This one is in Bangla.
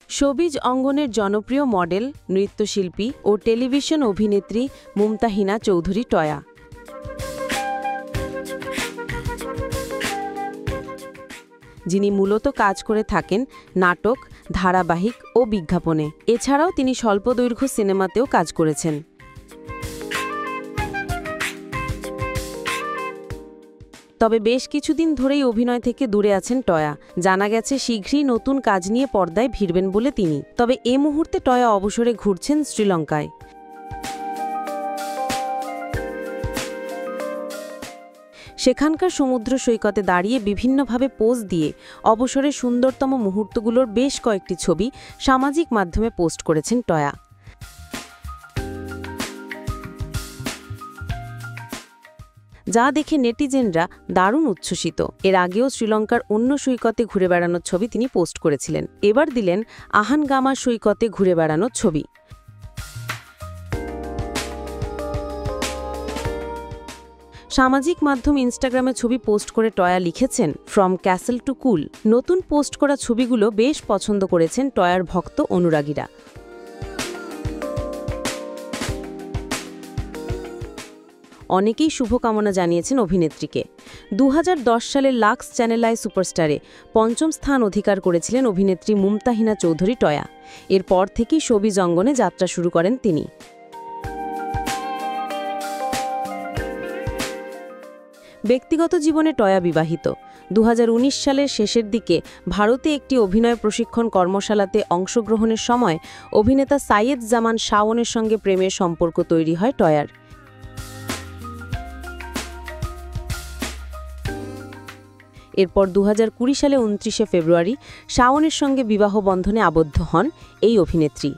শোবিজ অঙ্গনের জনপ্রিয় মডেল, নৃত্যশিল্পী ও টেলিভিশন অভিনেত্রী মুমতাহিনা চৌধুরী টয়া। যিনি মূলত কাজ করে থাকেন নাটক, ধারাবাহিক ও বিজ্ঞাপনে। এছাড়াও তিনি স্বল্পদৈর্ঘ্য সিনেমাতেও কাজ করেছেন। তবে বেশ কিছুদিন ধরেই অভিনয় থেকে দূরে আছেন টয়া। জানা গেছে শীঘ্রই নতুন কাজ নিয়ে পর্দায় ভিড়বেন বলে তিনি। তবে এ মুহূর্তে টয়া অবসরে ঘুরছেন শ্রীলঙ্কায়। সেখানকার সমুদ্র সৈকতে দাঁড়িয়ে বিভিন্নভাবে পোজ দিয়ে অবসরের সুন্দরতম মুহূর্তগুলোর বেশ কয়েকটি ছবি সামাজিক মাধ্যমে পোস্ট করেছেন টয়া। যা দেখে নেটিজেনরা দারুণ উচ্ছ্বসিত। এর আগেও শ্রীলঙ্কার অন্য সৈকতে ঘুরে বেড়ানোর ছবি তিনি পোস্ট করেছিলেন। এবার দিলেন আহানগামা সৈকতে ঘুরে বেড়ানোর ছবি। সামাজিক মাধ্যম ইনস্টাগ্রামে ছবি পোস্ট করে টয়া লিখেছেন, ফ্রম ক্যাসেল টু কুল। নতুন পোস্ট করা ছবিগুলো বেশ পছন্দ করেছেন টয়ার ভক্ত অনুরাগীরা। অনেকেই শুভকামনা জানিয়েছেন অভিনেত্রীকে। 2010 সালের লাক্স চ্যানেল আই সুপারস্টারে 5ম স্থান অধিকার করেছিলেন অভিনেত্রী মুমতাহিনা চৌধুরী টয়া। এরপর থেকেই শোবিজ অঙ্গনে যাত্রা শুরু করেন তিনি। ব্যক্তিগত জীবনে টয়া বিবাহিত। 2019 সালের শেষের দিকে ভারতে একটি অভিনয় প্রশিক্ষণ কর্মশালাতে অংশগ্রহণের সময় অভিনেতা সাইয়েদ জামান শাওনের সঙ্গে প্রেমের সম্পর্ক তৈরি হয় টয়ার। এরপর 2020 সালে 29শে ফেব্রুয়ারি শাওনের সঙ্গে বিবাহ বন্ধনে আবদ্ধ হন এই অভিনেত্রী।